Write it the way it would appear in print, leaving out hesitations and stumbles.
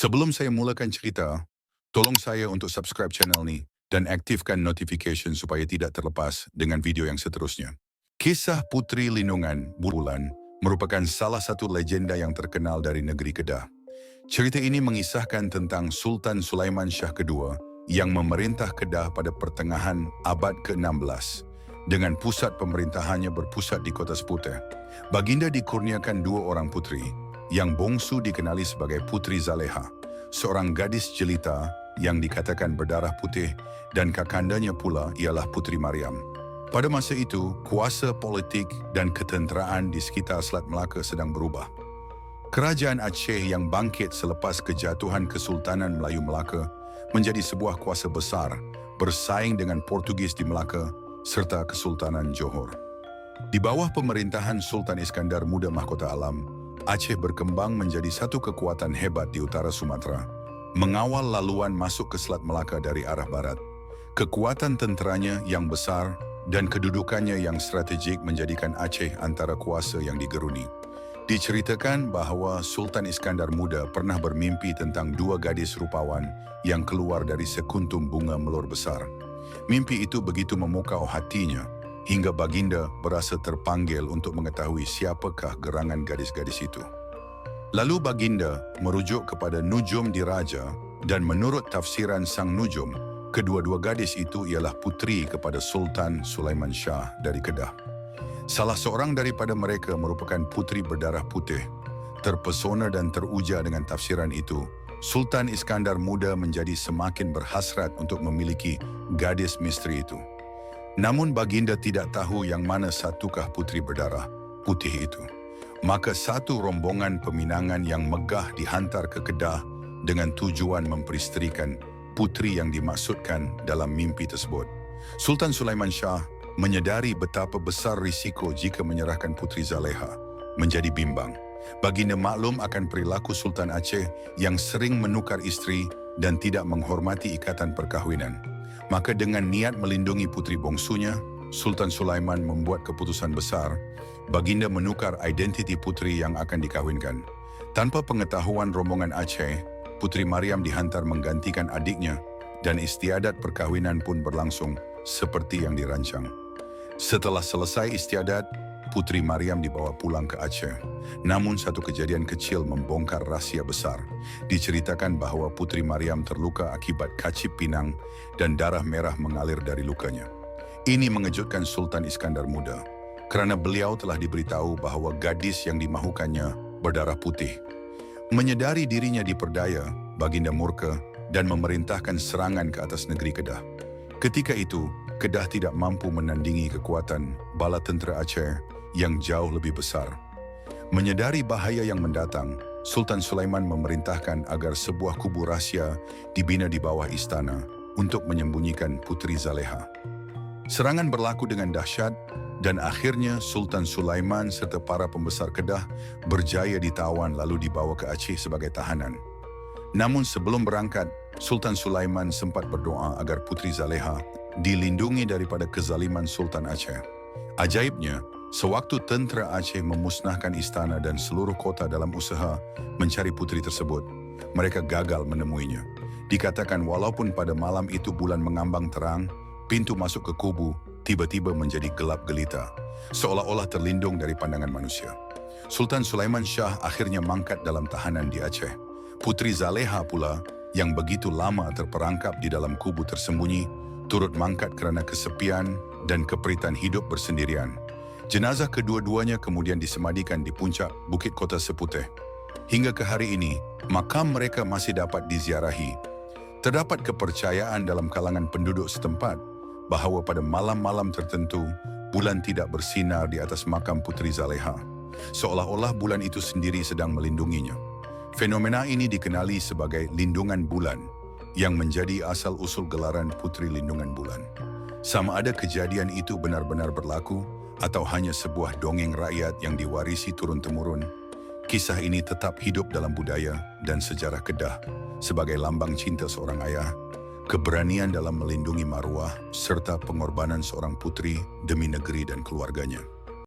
Sebelum saya mulakan cerita, tolong saya untuk subscribe channel ni dan aktifkan notification supaya tidak terlepas dengan video yang seterusnya. Kisah Putri Lindungan Bulan merupakan salah satu legenda yang terkenal dari negeri Kedah. Cerita ini mengisahkan tentang Sultan Sulaiman Shah II yang memerintah Kedah pada pertengahan abad ke-16 dengan pusat pemerintahannya berpusat di Kota Seputeh. Baginda dikurniakan dua orang putri, yang bongsu dikenali sebagai Putri Zaleha, seorang gadis jelita yang dikatakan berdarah putih, dan kakandanya pula ialah Putri Mariam. Pada masa itu, kuasa politik dan ketenteraan di sekitar Selat Melaka sedang berubah. Kerajaan Aceh yang bangkit selepas kejatuhan Kesultanan Melayu Melaka menjadi sebuah kuasa besar, bersaing dengan Portugis di Melaka serta Kesultanan Johor. Di bawah pemerintahan Sultan Iskandar Muda Mahkota Alam, Aceh berkembang menjadi satu kekuatan hebat di utara Sumatera, mengawal laluan masuk ke Selat Melaka dari arah barat. Kekuatan tenteranya yang besar dan kedudukannya yang strategik menjadikan Aceh antara kuasa yang digeruni. Diceritakan bahawa Sultan Iskandar Muda pernah bermimpi tentang dua gadis rupawan yang keluar dari sekuntum bunga melur besar. Mimpi itu begitu memukau hatinya, hingga baginda berasa terpanggil untuk mengetahui siapakah gerangan gadis-gadis itu. Lalu baginda merujuk kepada nujum diraja dan menurut tafsiran sang nujum, kedua-dua gadis itu ialah putri kepada Sultan Sulaiman Shah dari Kedah. Salah seorang daripada mereka merupakan putri berdarah putih. Terpesona dan teruja dengan tafsiran itu, Sultan Iskandar Muda menjadi semakin berhasrat untuk memiliki gadis misteri itu. Namun baginda tidak tahu yang mana satukah putri berdarah putih itu. Maka satu rombongan peminangan yang megah dihantar ke Kedah dengan tujuan memperisterikan putri yang dimaksudkan dalam mimpi tersebut. Sultan Sulaiman Shah menyedari betapa besar risiko jika menyerahkan Putri Zaleha, menjadi bimbang. Baginda maklum akan perilaku Sultan Aceh yang sering menukar isteri dan tidak menghormati ikatan perkahwinan. Maka dengan niat melindungi putri bongsunya, Sultan Sulaiman membuat keputusan besar. Baginda menukar identiti putri yang akan dikahwinkan. Tanpa pengetahuan rombongan Aceh, Putri Mariam dihantar menggantikan adiknya dan istiadat perkahwinan pun berlangsung seperti yang dirancang. Setelah selesai istiadat, Putri Mariam dibawa pulang ke Aceh. Namun satu kejadian kecil membongkar rahsia besar. Diceritakan bahawa Putri Mariam terluka akibat kacip pinang dan darah merah mengalir dari lukanya. Ini mengejutkan Sultan Iskandar Muda, kerana beliau telah diberitahu bahawa gadis yang dimahukannya berdarah putih. Menyedari dirinya diperdaya, baginda murka dan memerintahkan serangan ke atas negeri Kedah. Ketika itu, Kedah tidak mampu menandingi kekuatan bala tentera Aceh yang jauh lebih besar. Menyedari bahaya yang mendatang, Sultan Sulaiman memerintahkan agar sebuah kubur rahsia dibina di bawah istana untuk menyembunyikan Putri Zaleha. Serangan berlaku dengan dahsyat dan akhirnya Sultan Sulaiman serta para pembesar Kedah berjaya ditawan lalu dibawa ke Aceh sebagai tahanan. Namun sebelum berangkat, Sultan Sulaiman sempat berdoa agar Putri Zaleha dilindungi daripada kezaliman Sultan Aceh. Ajaibnya, sewaktu tentera Aceh memusnahkan istana dan seluruh kota dalam usaha mencari putri tersebut, mereka gagal menemuinya. Dikatakan walaupun pada malam itu bulan mengambang terang, pintu masuk ke kubu tiba-tiba menjadi gelap gelita, seolah-olah terlindung dari pandangan manusia. Sultan Sulaiman Shah akhirnya mangkat dalam tahanan di Aceh. Putri Zaleha pula, yang begitu lama terperangkap di dalam kubu tersembunyi, turut mangkat kerana kesepian dan keperitan hidup bersendirian. Jenazah kedua-duanya kemudian disemadikan di puncak Bukit Kota Seputeh. Hingga ke hari ini, makam mereka masih dapat diziarahi. Terdapat kepercayaan dalam kalangan penduduk setempat bahawa pada malam-malam tertentu, bulan tidak bersinar di atas makam Putri Zaleha, seolah-olah bulan itu sendiri sedang melindunginya. Fenomena ini dikenali sebagai lindungan bulan, yang menjadi asal-usul gelaran Putri Lindungan Bulan. Sama ada kejadian itu benar-benar berlaku atau hanya sebuah dongeng rakyat yang diwarisi turun-temurun, kisah ini tetap hidup dalam budaya dan sejarah Kedah sebagai lambang cinta seorang ayah, keberanian dalam melindungi maruah, serta pengorbanan seorang putri demi negeri dan keluarganya.